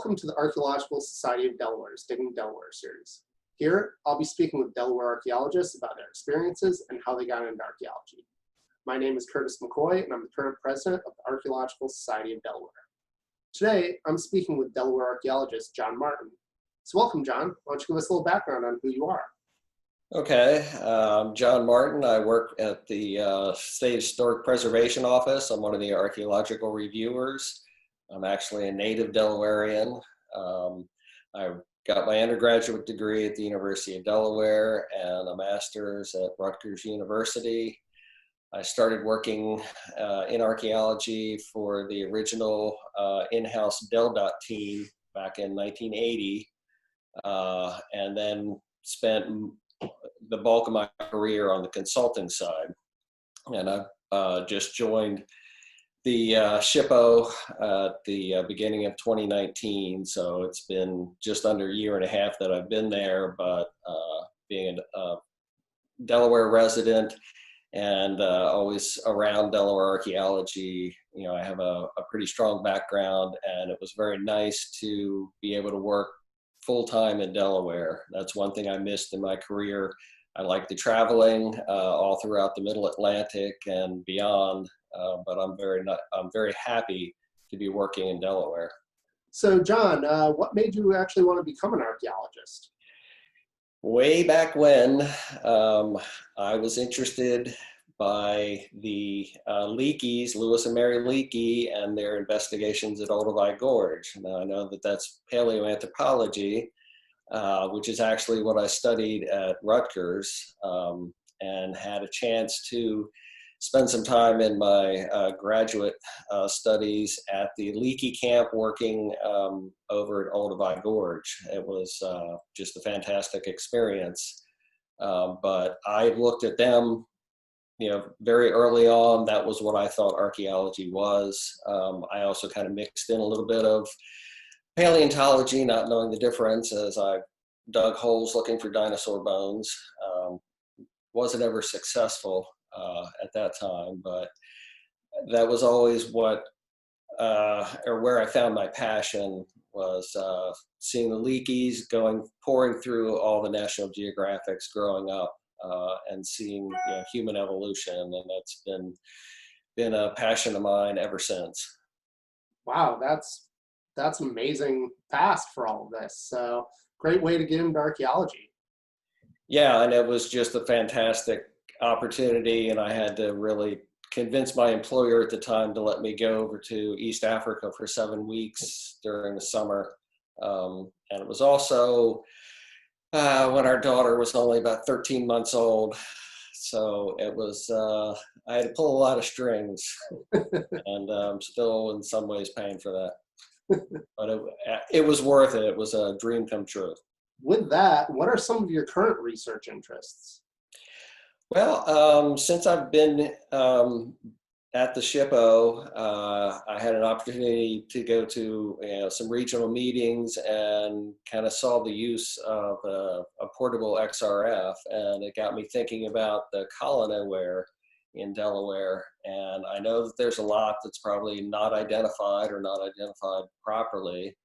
welcome to the Archaeological Society of Delaware's Digging Delaware series. Here, I'll be speaking with Delaware archaeologists about their experiences and how they got into archaeology. My name is Curtis McCoy, and I'm the current president of the Archaeological Society of Delaware. Today, I'm speaking with Delaware archaeologist John Martin. So welcome, John. Why don't you give us a little background on who you are? Okay, I'm John Martin. I work at the State Historic Preservation Office. I'm one of the archaeological reviewers. I'm actually a native Delawarean. I got my undergraduate degree at the University of Delaware and a master's at Rutgers University. I started working in archaeology for the original in-house DelDOT team back in 1980, and then spent the bulk of my career on the consulting side. And I've just joined the SHPO at the beginning of 2019. So it's been just under a year and a half that I've been there, but being a Delaware resident and always around Delaware archaeology, you know, I have a pretty strong background, and it was very nice to be able to work full-time in Delaware. That's one thing I missed in my career. I like the traveling all throughout the Middle Atlantic and beyond, but I'm very happy to be working in Delaware. So John, what made you actually want to become an archaeologist? Way back when, I was interested by the Leakeys, Lewis and Mary Leakey, and their investigations at Olduvai Gorge. Now, I know that that's paleoanthropology, which is actually what I studied at Rutgers, and had a chance to spend some time in my graduate studies at the Leakey camp working over at Olduvai Gorge. It was just a fantastic experience. But I looked at them, you know, very early on. That was what I thought archaeology was. I also kind of mixed in a little bit of paleontology, not knowing the difference, as I dug holes looking for dinosaur bones. Wasn't ever successful at that time, but that was always what, or where I found my passion, was seeing the Leakeys pouring through all the National Geographics growing up, and seeing, you know, human evolution, and that's been a passion of mine ever since. Wow, that's an amazing past for all of this. So great way to get into archaeology. Yeah, and it was just a fantastic opportunity, and I had to really convince my employer at the time to let me go over to East Africa for 7 weeks during the summer. And it was also when our daughter was only about 13 months old. So it was, I had to pull a lot of strings, and I'm still in some ways paying for that. But it was worth it. It was a dream come true. With that, what are some of your current research interests? Well, since I've been at the SHPO, I had an opportunity to go to, you know, some regional meetings and kind of saw the use of a portable XRF, and it got me thinking about the colonaware in Delaware. And I know that there's a lot that's probably not identified or not identified properly,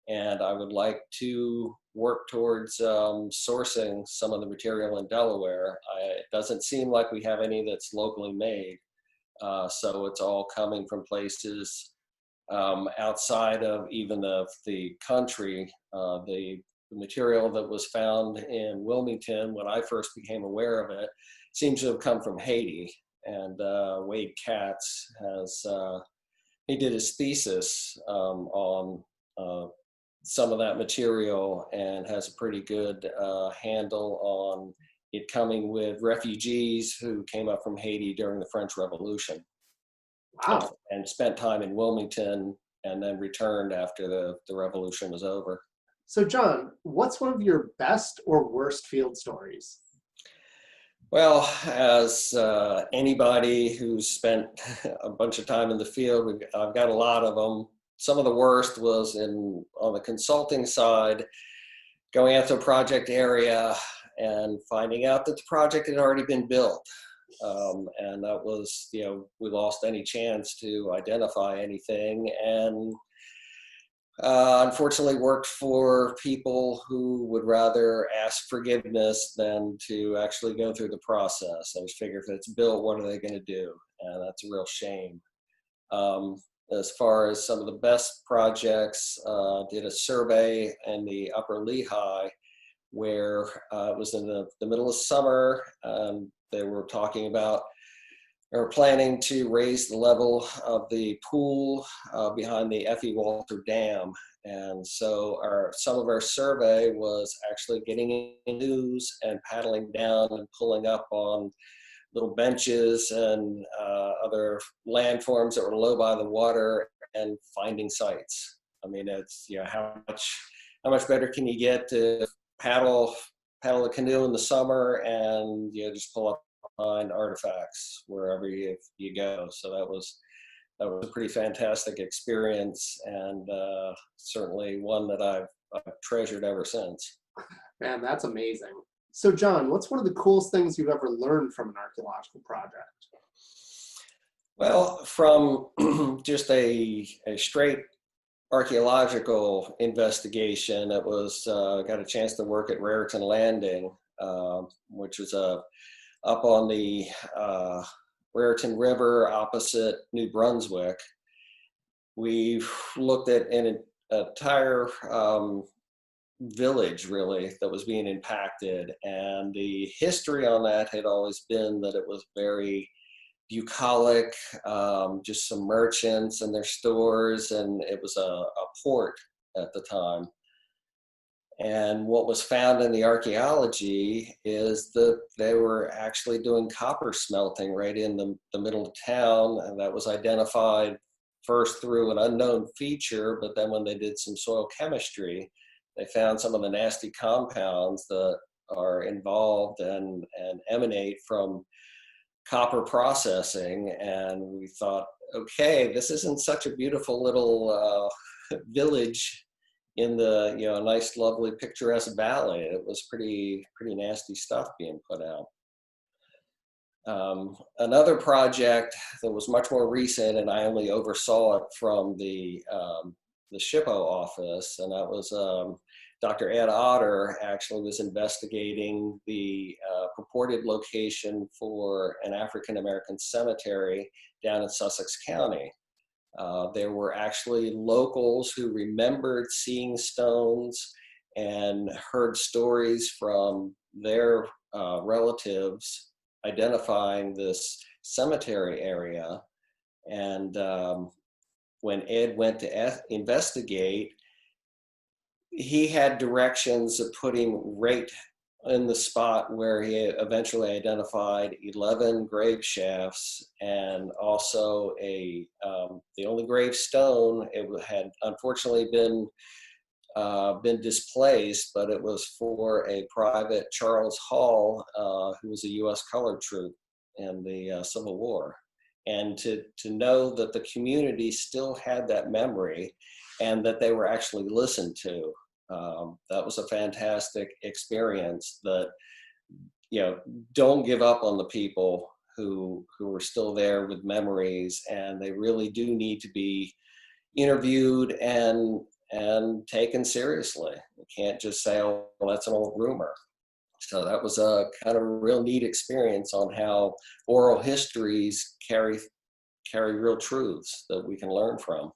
and I would like to work towards sourcing some of the material in Delaware. It doesn't seem like we have any that's locally made. So it's all coming from places outside of even the country. The material that was found in Wilmington, when I first became aware of it, seems to have come from Haiti. And Wade Katz he did his thesis on some of that material, and has a pretty good handle on it coming with refugees who came up from Haiti during the French Revolution. Wow. And spent time in Wilmington and then returned after the revolution was over. So John, what's one of your best or worst field stories? Well, as anybody who's spent a bunch of time in the field, I've got a lot of them. Some of the worst was on the consulting side, going out to a project area and finding out that the project had already been built. And that was, you know, we lost any chance to identify anything. And Unfortunately worked for people who would rather ask forgiveness than to actually go through the process. I just figure if it's built, what are they going to do? And that's a real shame. As far as some of the best projects, did a survey in the Upper Lehigh where it was in the middle of summer. They were talking about or planning to raise the level of the pool behind the F.E. Walter Dam. And so some of our survey was actually getting in canoes and paddling down and pulling up on little benches and other landforms that were low by the water and finding sites. I mean, it's, you know, how much better can you get to paddle a canoe in the summer and, you know, just pull up find artifacts wherever you go. So that was a pretty fantastic experience, and certainly one that I've treasured ever since. Man, that's amazing. So John, what's one of the coolest things you've ever learned from an archaeological project? Well, from just a straight archaeological investigation, it was got a chance to work at Raritan Landing, which was up on the Raritan River opposite New Brunswick. We've looked at an entire village, really, that was being impacted. And the history on that had always been that it was very bucolic, just some merchants and their stores, and it was a port at the time. And what was found in the archaeology is that they were actually doing copper smelting right in the middle of town. And that was identified first through an unknown feature, but then when they did some soil chemistry, they found some of the nasty compounds that are involved and emanate from copper processing. And we thought, okay, this isn't such a beautiful little village in the, you know, a nice, lovely, picturesque valley. It was pretty nasty stuff being put out. Another project that was much more recent, and I only oversaw it from the SHPO office, and that was Dr. Ed Otter actually was investigating the purported location for an African-American cemetery down in Sussex County. There were actually locals who remembered seeing stones and heard stories from their relatives identifying this cemetery area. And when Ed went to investigate, he had directions of putting right in the spot where he eventually identified 11 grave shafts, and also the only gravestone, it had unfortunately been displaced, but it was for a private Charles Hall, who was a U.S. colored troop in the Civil War. And to know that the community still had that memory and that they were actually listened to, that was a fantastic experience. That, you know, don't give up on the people who are still there with memories, and they really do need to be interviewed and taken seriously. You can't just say, oh, well, that's an old rumor. So that was a kind of real neat experience on how oral histories carry real truths that we can learn from.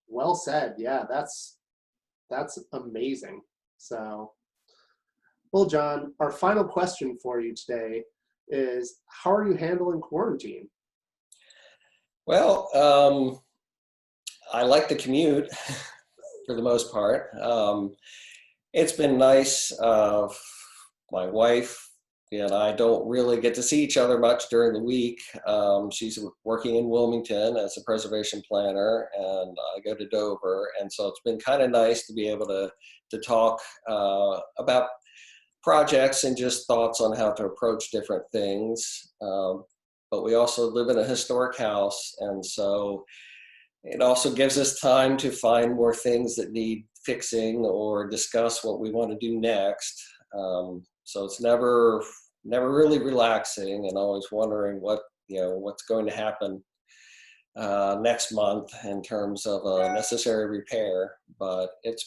Well said. Yeah, that's amazing. So, well, John, our final question for you today is, how are you handling quarantine? Well, I like the commute for the most part. It's been nice. My wife and I don't really get to see each other much during the week. She's working in Wilmington as a preservation planner, and I go to Dover. And so it's been kind of nice to be able to talk about projects and just thoughts on how to approach different things. But we also live in a historic house, and so it also gives us time to find more things that need fixing or discuss what we want to do next. So it's never really relaxing, and always wondering what's going to happen next month in terms of a necessary repair, but it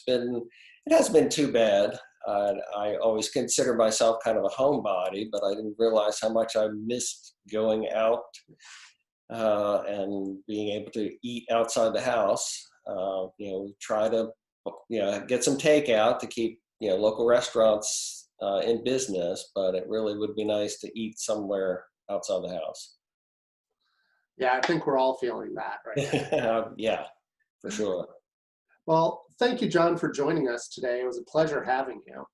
hasn't been too bad. I always consider myself kind of a homebody, but I didn't realize how much I missed going out and being able to eat outside the house. Try to get some takeout to keep local restaurants in business, but it really would be nice to eat somewhere outside the house. Yeah, I think we're all feeling that right now. Yeah, for sure. Well, thank you, John, for joining us today. It was a pleasure having you.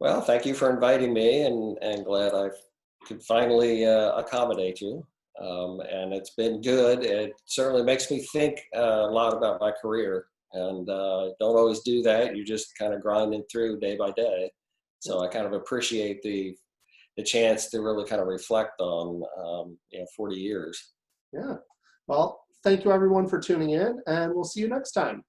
Well, thank you for inviting me, and glad I could finally accommodate you. And it's been good. It certainly makes me think a lot about my career, and don't always do that. You just kind of grinding through day by day. So I kind of appreciate the chance to really kind of reflect on 40 years. Yeah. Well, thank you everyone for tuning in, and we'll see you next time.